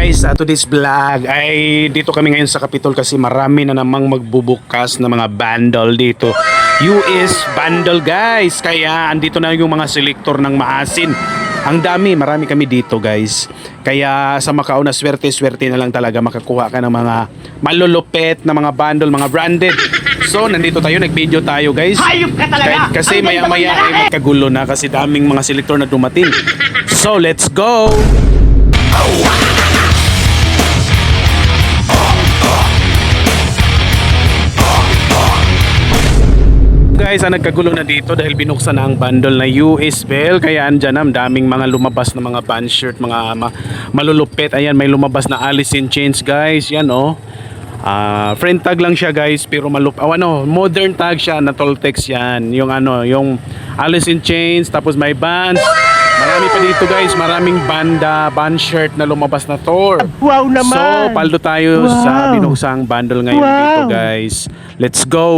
guys, today's vlog ay dito kami ngayon sa Capitol kasi marami na namang magbubukas na mga bundle dito. US bundle guys, kaya andito na yung mga selector ng maasin. Ang dami, marami kami dito guys. Kaya sa Macau na swerte-swerte na lang talaga makakuha ka ng mga malulupet na mga bundle, mga branded. So nandito tayo, nag-video tayo guys. Hayop ka talaga! Kasi maya-maya ay magkagulo na kasi daming mga selector na dumating. So let's go! Guys, nagkagulo na dito dahil binuksan na ang bundle na US Bell. Kaya andyan na, daming mga lumabas na mga band shirt, mga malulupit. Ayan, may lumabas na Alice in Chains guys. Yan oh. Friend tag lang siya guys, pero modern tag siya na Toltex yan. Yung yung Alice in Chains, tapos may bands. Marami pa dito guys, maraming band shirt na lumabas na tour. Wow naman! So, paldo tayo sa binuksang bundle ngayon dito guys. Let's go!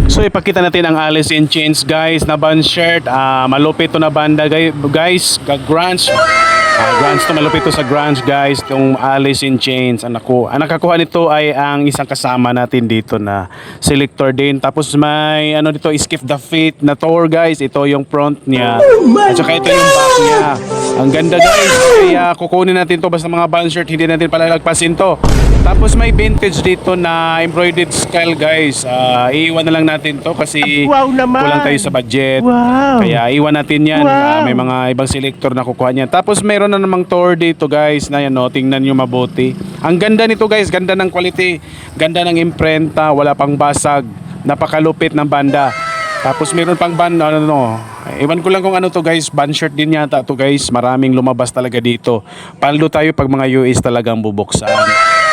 So ipakita natin ang Alice in Chains guys na band shirt. Malupit to na banda guys, grunge. Grunge to, malupit to sa grunge guys, itong Alice in Chains. Ang nakakuha nito ay ang isang kasama natin dito na selector din. Tapos may dito, Skip the Feet na tour guys. Ito yung front niya. At saka ito yung back niya. Ang ganda guys. Kaya kukunin natin to basta mga band shirt, hindi natin palalagpasin to. Tapos may vintage dito na embroidered skull guys. Iiwan na lang natin to kasi kulang tayo sa budget. Kaya iwan natin yan. May mga ibang selector na kukuha niyan. Tapos meron na namang tour dito guys na yan tingnan nyo mabuti. Ang ganda nito guys, ganda ng quality, ganda ng imprenta, wala pang basag, napakalupit ng banda. Tapos meron pang band, iwan ko lang kung to guys, band shirt din yata to guys. Maraming lumabas talaga dito. Paldo tayo pag mga US talagang bubuksan.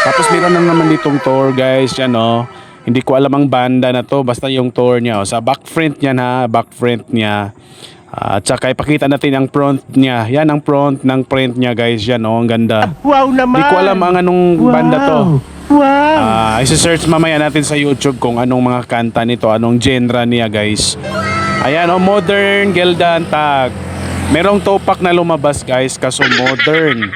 Tapos meron na naman ditong tour guys, yan hindi ko alam ang banda na to, basta yung tour niya sa back front niya back front niya. At saka ipakita natin ang front niya. Yan ang front ng print niya guys. Yan ang ganda. Wow naman! Hindi ko alam ang anong banda to. Isi-search mamaya natin sa YouTube kung anong mga kanta nito, anong genre niya guys. Ayan modern Geldan tag. Merong topak na lumabas guys, kaso modern.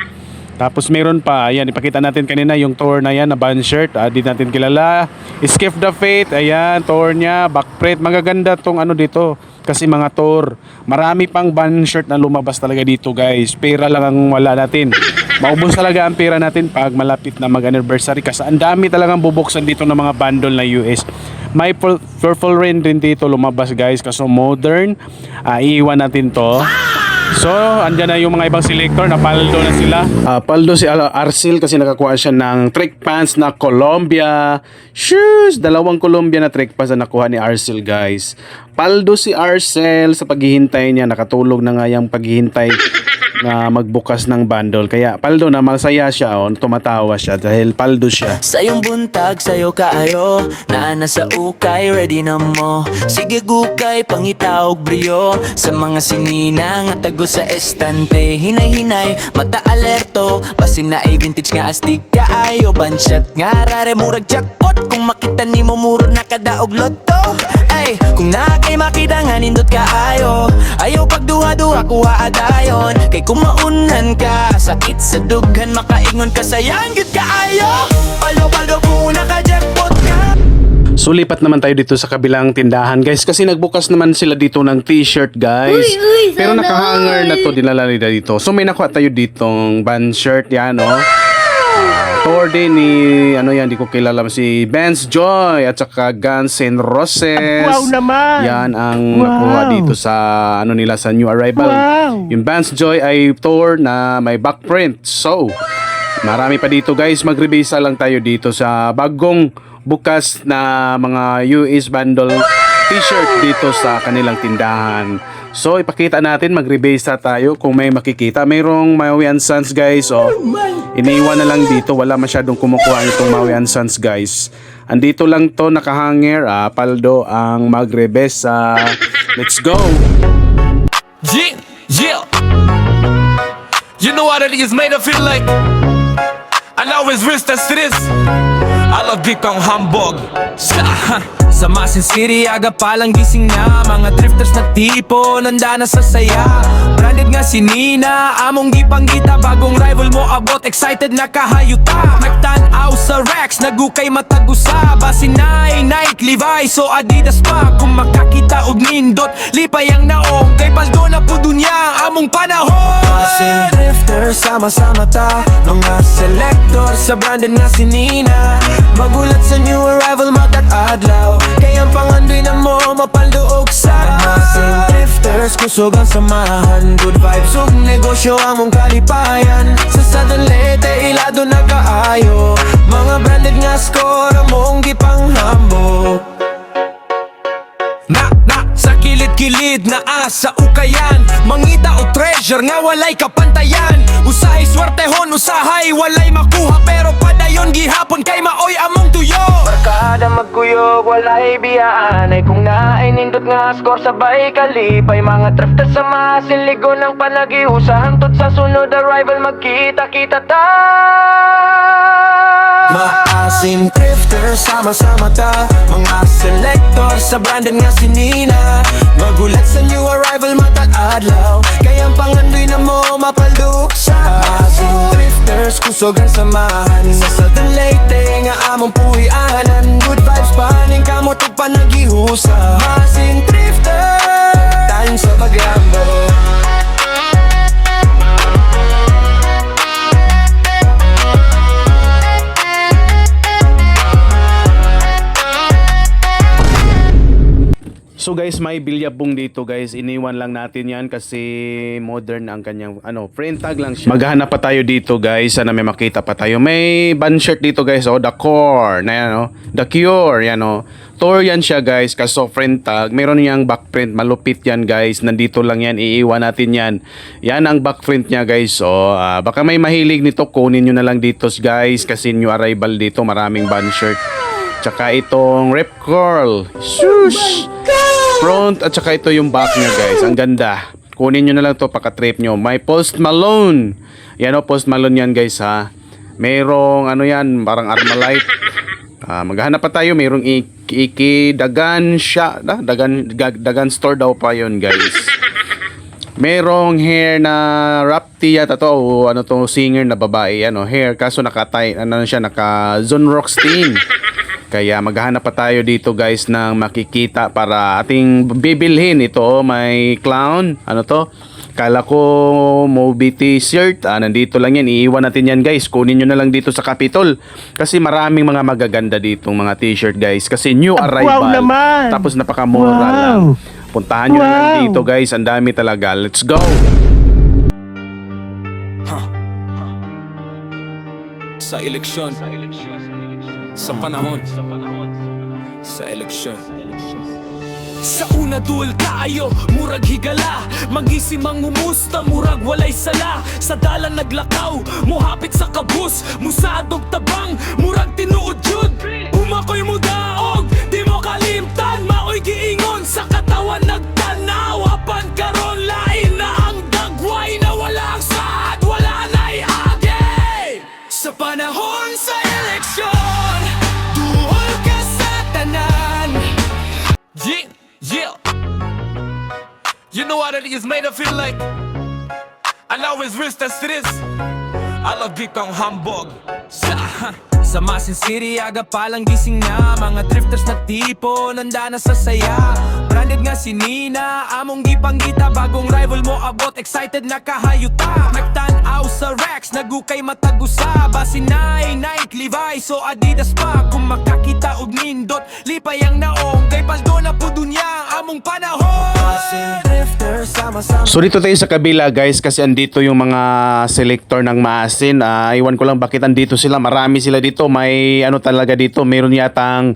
Tapos meron pa, ayan, ipakita natin kanina yung tour na yan na band shirt. Di natin kilala. Skip the Fate, ayan, tour niya, back print. Magaganda tong dito. Kasi mga tour, marami pang band shirt na lumabas talaga dito guys. Pera lang ang wala natin. Maubos talaga ang pera natin pag malapit na mag-anniversary. Kasi ang dami talagang bubuksan dito ng mga bundle na US. May Purple Rain din dito lumabas guys. Kaso modern. Iiwan natin to. So, andyan na yung mga ibang selector na paldo na sila. Paldo si Arcel kasi nakakuha siya ng trick pants na Columbia shoes. 2 Columbia na trick pants na nakuha ni Arcel guys. Paldo si Arcel sa paghihintay niya. Nakatulog na nga yung paghihintay na magbukas ng bundle. Kaya paldo na masaya siya tumatawa siya dahil paldo siya. Sayong buntag, sayo kaayo na nasa ukay, ready na mo. Sige gukay, pangitawag brio sa mga sininang at tago sa estante. Hinay-hinay, mata alerto, basin na ay vintage nga astig kaayo. Banshot nga rare, murag jackpot. Kung makita ni mo murag nakadaog loto. Ay, kung nakay makita nga nindot kaayo. Ayaw pagduha-duha kuha adayon. Kay kumaunan ka, sakit sa dughan, makaingon ka sayang gud kaayo. Palo-palo kung naka-jackpot ka. So lipat naman tayo dito sa kabilang tindahan guys kasi nagbukas naman sila dito ng t-shirt guys. Pero nakahanger na to, dinala nila dito. So may nakuha tayo ditong band shirt yan tour din ni yan, di ko kilala si Benz Joy at saka Guns N' Roses. Wow naman! Yan ang nakuha dito sa nila sa new arrival. Yung Benz Joy ay tour na may back print. So marami pa dito guys, magrebisa lang tayo dito sa bagong bukas na mga US bundle t-shirt dito sa kanilang tindahan. So ipakita natin, magrebisa tayo kung may makikita. Mayroong Maui & Sons guys. Iniwan na lang dito, wala masyadong kumukuha nitong Maui & Sons guys. Andito lang to nakahanger. Paldo ang magrebesa. Let's go. Yeah. You know what it is made of feel like. And always wrist as it is. I love dick on Hamburg. Sa Masin City, aga palang gising na. Mga drifters na tipo, nanda na sa saya. Branded nga si Nina, among gipanggita. Bagong rival mo abot, excited na kahayuta. Nagtanaw sa Rex, nagukay matagusa. Basinay, Nike, Levi's, so Adidas pa. Kung makakita og nindot, lipay ang naong. Kay paldo na po dunya, among panahon. Masin drifters, sama-sama ta. Mga selector, sa branded nga si Nina. Magulat sa new arrival, matat-adlaw. Kayang pangandoy na mo, mapaldoog sa Masin drifters, kusog ang samahan. Good vibes, ug negosyo ang mong kalipayan. Sa Southern Leyte, ilado na kaayo. Mga branded nga score, among gipanghambog. Sa kilid-kilid na sa ukayan. Mangita o treasure nga walay kapantayan. Usahay swertehon, usahay walay makuha. Pero padayon gihapon kay maoy among tuyo. Barkada magkuyog, walay biyaan. Ay kung naay nindot nga score sabay kalipay. Mga drifters sa Masin, ligo ng panagihusa. Hantod sa sunod arrival, magkita-kita ta. Maasim drifters, sama-sama ta. Mga selector, sa branded nga si Nina. Magulat sa new arrival, matat-adlaw. Kayang pangandoy na mo, mapaluksa. Maasim drifters, kusog ang samahan. Sa Southern Leyte, nga among puhianan. Good vibes, paning kamot ug panagihusa. Maasim drifters, tayo sa paglambo. So guys, may bilyabong dito guys. Iniwan lang natin yan kasi modern ang kanyang print tag lang siya. Maghanap pa tayo dito guys. Sana may makita pa tayo. May band shirt dito guys. The Core na yan, The Cure yan, Tour yan siya guys. Kaso print tag. Meron niyang backprint. Malupit yan guys. Nandito lang yan. Iiwan natin yan. Yan ang backprint niya guys. So baka may mahilig nito. Kunin nyo na lang dito guys. Kasi new arrival dito. Maraming band shirt. Tsaka itong Rip Curl. Shush! Front at saka ito yung back niya guys. Ang ganda. Kunin nyo na lang to paka-trip nyo. May Post Malone. Yan Post Malone yan guys ha. Merong yan, parang Armalite. Maghanap pa tayo. Merong Iki Dagan siya. Dagan store daw pa yun guys. Merong hair na Rapti yata to. O singer na babae. Hair. Kaso naka-tie. Naka Zone Rockstein. Kaya maghahanap pa tayo dito guys ng makikita para ating bibilhin. Ito may clown. Kala ko Moby t-shirt. Nandito lang yan. Iiwan natin yan guys. Kunin nyo na lang dito sa Capitol. Kasi maraming mga magaganda ditong mga t-shirt guys. Kasi new arrival. Wow naman! Tapos napakamura lang. Puntahan nyo na lang dito guys. Ang dami talaga. Let's go! Sa eleksyon, sa panahon, sa eleksyon. Sa una duel kaayo, murag higala. Mag-isip ang umusta, murag walay sala. Sa dalan naglakaw, muhapit sa kabus. Musadog tabang, murag tinuod jud. Umakoy mo daog, di mo kalimtan. Maoy giingon, sa katawan nagtanaw. Apan karon lain na ang dagway. Na wala ang saad, wala na'y agi. Sa panahon sa eleksyon, duol ka sa tanan. Yeah. You know what it is made to feel like? And now it's reached as it is. I love Gikong Hamburg. Sa Masin City, aga palang gising na. Mga drifters na tipo, nanda na sa saya. Branded nga si Nina, among gipanggita. Bagong rival mo abot, excited na kahayuta. Nagtanaw sa Rex, nagukay matagusa. Basinay, Nike, Levi's, so Adidas pa. Kung makakita og nindot, lipay ang naong. Kay paldo na po dunya, among panahon. So dito tayo sa kabila guys kasi andito yung mga selector ng Maasin. Iwan ko lang bakit andito sila. Marami sila dito. May talaga dito. Meron yatang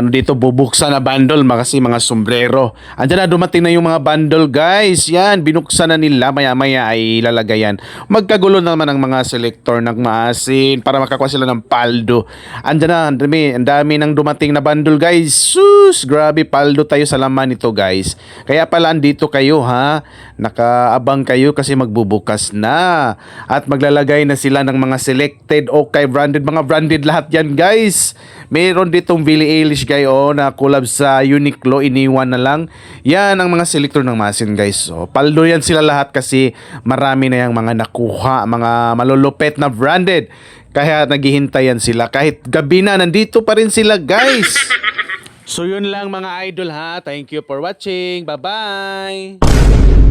dito bubuksan na bundle kasi mga sombrero. Andiyan na dumating na yung mga bundle guys. Yan, binuksan na nila. Maya-maya ay ilalagay yan. Magkagulo naman ang mga selector ng Maasin para makakuha sila ng paldo. Andiyan na, ang dami nang dumating na bundle guys. Sus, grabe, paldo tayo sa laman nito guys. Kaya pala andito kayo ha. Nakaabang kayo kasi magbubukas na. At maglalagay na sila ng mga selected o kay branded. Mga branded lahat yan guys. Meron ditong Billie Eilish vintage guy na collab sa Uniqlo, iniwan na lang. Yan ang mga selector ng Masin guys. So, paldo yan sila lahat kasi marami na yung mga nakuha, mga malulupet na branded. Kaya naghihintayan sila. Kahit gabi na, nandito pa rin sila guys. So yun lang mga idol ha. Thank you for watching. Bye-bye.